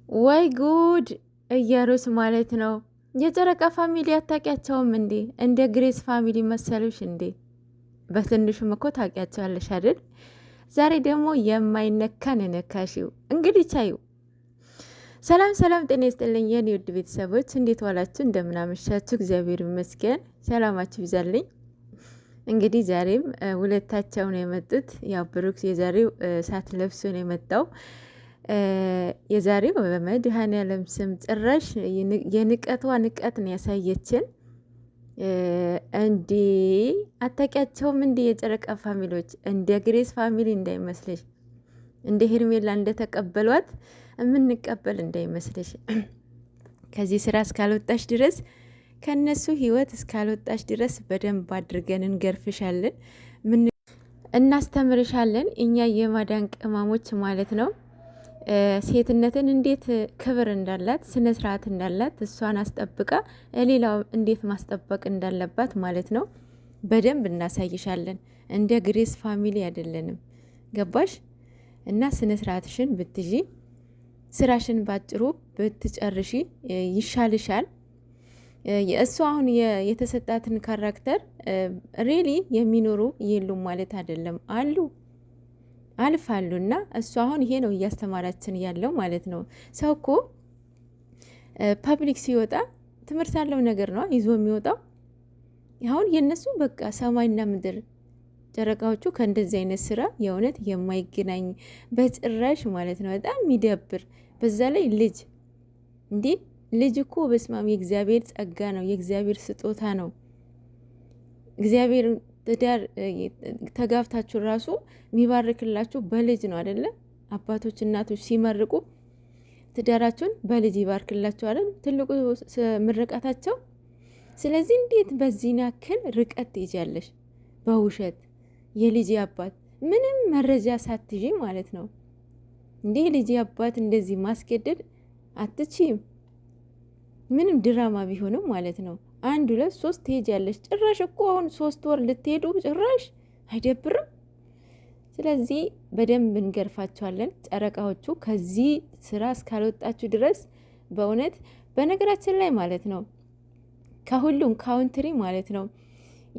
ወይ ጉድ! እየሩስ ማለት ነው። የጨረቃ ፋሚሊ አታውቂያቸውም እንዴ? እንደ ግሬስ ፋሚሊ መሰሉሽ እንዴ? በትንሹም እኮ ታውቂያቸዋለሽ አይደል? ዛሬ ደግሞ የማይነካን ነካሽው። እንግዲህ ቻዩ። ሰላም ሰላም፣ ጤና ይስጥልኝ የኔ ውድ ቤተሰቦች፣ እንዴት ዋላችሁ? እንደምናመሻችሁ? እግዚአብሔር ይመስገን። ሰላማችሁ ይዛልኝ። እንግዲህ ዛሬም ሁለታቸው ነው የመጡት። ያው ብሩክ የዛሬው ሳት ለብሶ ነው የመጣው። የዛሬው በመድኃኔዓለም ስም ጭራሽ የንቀቷ ንቀት ነው ያሳየችን። እንዲ አታውቂያቸውም እንዲ የጨረቃ ፋሚሊዎች እንደ ግሬስ ፋሚሊ እንዳይመስልሽ፣ እንደ ሄርሜላ እንደተቀበሏት የምንቀበል እንዳይመስልሽ። ከዚህ ስራ እስካልወጣሽ ድረስ ከነሱ ህይወት እስካልወጣሽ ድረስ በደንብ አድርገን እንገርፍሻለን፣ እናስተምርሻለን። እኛ የማዳን ቅመሞች ማለት ነው። ሴትነትን እንዴት ክብር እንዳላት ስነ ስርዓት እንዳላት እሷን አስጠብቃ ሌላው እንዴት ማስጠበቅ እንዳለባት ማለት ነው በደንብ እናሳይሻለን። እንደ ግሬስ ፋሚሊ አይደለንም። ገባሽ? እና ስነ ስርዓትሽን ብትይዢ ስራሽን ባጭሩ ብትጨርሺ ይሻልሻል። እሱ አሁን የተሰጣትን ካራክተር ሬሊ የሚኖሩ የሉም ማለት አይደለም፣ አልፋሉ። እና እሱ አሁን ይሄ ነው እያስተማራችን ያለው ማለት ነው። ሰው እኮ ፐብሊክ ሲወጣ ትምህርት ያለው ነገር ነው ይዞ የሚወጣው። አሁን የነሱ በቃ ሰማይና ምድር፣ ጨረቃዎቹ ከእንደዚህ አይነት ስራ የእውነት የማይገናኝ በጭራሽ ማለት ነው። በጣም የሚደብር። በዛ ላይ ልጅ እኮ በስማም የእግዚአብሔር ጸጋ ነው፣ የእግዚአብሔር ስጦታ ነው። እግዚአብሔር ትዳር ተጋብታችሁ ራሱ የሚባርክላችሁ በልጅ ነው አይደለ? አባቶች እናቶች ሲመርቁ ትዳራችሁን በልጅ ይባርክላችሁ አይደል? ትልቁ ምርቃታቸው። ስለዚህ እንዴት በዚህ ያክል ርቀት ትይዣለሽ? በውሸት የልጅ አባት ምንም መረጃ ሳትይዢ ማለት ነው። እንዲህ ልጅ አባት እንደዚህ ማስገደድ አትችይም። ምንም ድራማ ቢሆንም ማለት ነው። 1 2 3 ትሄጃለሽ። ጭራሽ እኮ አሁን 3 ወር ልትሄዱ ጭራሽ አይደብርም? ስለዚህ በደንብ እንገርፋቸዋለን። ጨረቃዎቹ ከዚህ ስራ እስካልወጣችሁ ድረስ በእውነት በነገራችን ላይ ማለት ነው ከሁሉም ካውንትሪ ማለት ነው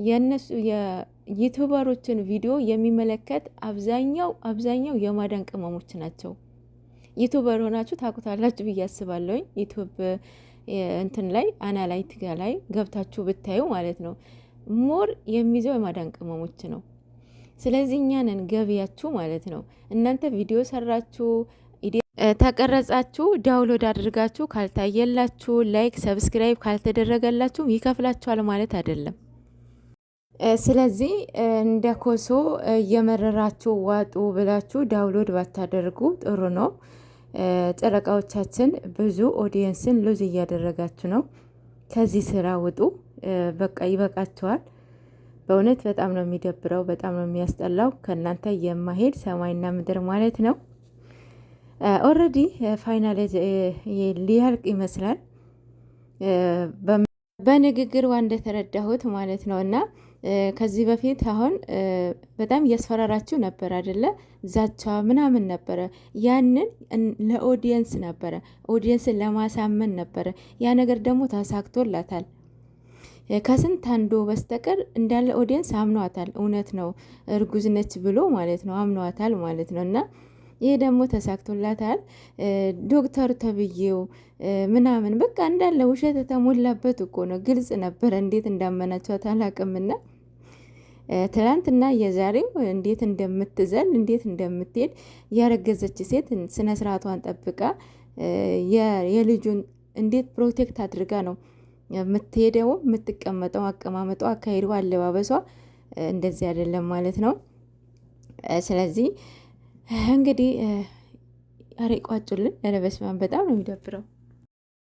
የነሱ የዩቲዩበሮችን ቪዲዮ የሚመለከት አብዛኛው የማዳን ቅመሞች ናቸው። ዩቲዩበር ሆናችሁ ታውቁታላችሁ ብዬ አስባለሁኝ። ዩቲዩብ እንትን ላይ አናላይቲጋ ላይ ገብታችሁ ብታዩ ማለት ነው ሞር የሚይዘው የማዳን ቅመሞች ነው። ስለዚህ እኛንን ገቢያችሁ ማለት ነው። እናንተ ቪዲዮ ሰራችሁ ተቀረጻችሁ ዳውንሎድ አድርጋችሁ ካልታየላችሁ ላይክ ሰብስክራይብ ካልተደረገላችሁ ይከፍላችኋል ማለት አይደለም። ስለዚህ እንደ ኮሶ እየመረራችሁ ዋጡ ብላችሁ ዳውንሎድ ባታደርጉ ጥሩ ነው። ጨረቃዎቻችን ብዙ ኦዲየንስን ሉዝ እያደረጋችሁ ነው። ከዚህ ስራ ውጡ። በቃ ይበቃችኋል። በእውነት በጣም ነው የሚደብረው፣ በጣም ነው የሚያስጠላው። ከእናንተ የማሄድ ሰማይና ምድር ማለት ነው። ኦልሬዲ ፋይናል ሊያልቅ ይመስላል በንግግሯ እንደተረዳሁት ማለት ነው። እና ከዚህ በፊት አሁን በጣም እያስፈራራችሁ ነበር አይደለ? ዛቻ ምናምን ነበረ። ያንን ለኦዲየንስ ነበረ፣ ኦዲየንስን ለማሳመን ነበረ። ያ ነገር ደግሞ ተሳክቶላታል። ከስንት አንዱ በስተቀር እንዳለ ኦዲየንስ አምኗታል። እውነት ነው እርጉዝ ነች ብሎ ማለት ነው አምኗታል ማለት ነው። እና ይህ ደግሞ ተሳክቶላታል። ዶክተር ተብዬው ምናምን በቃ እንዳለ ውሸት የተሞላበት እኮ ነው። ግልጽ ነበረ። እንዴት እንዳመናቸዋት አላቅምና ትላንትና የዛሬው እንዴት እንደምትዘል እንዴት እንደምትሄድ ያረገዘች ሴት ስነ ስርዓቷን ጠብቃ የልጁን እንዴት ፕሮቴክት አድርጋ ነው የምትሄደው። የምትቀመጠው አቀማመጧ፣ አካሄዷ፣ አለባበሷ እንደዚህ አይደለም ማለት ነው። ስለዚህ እንግዲህ አሬ ቋጩልን። በስመ አብ በጣም ነው የሚደብረው።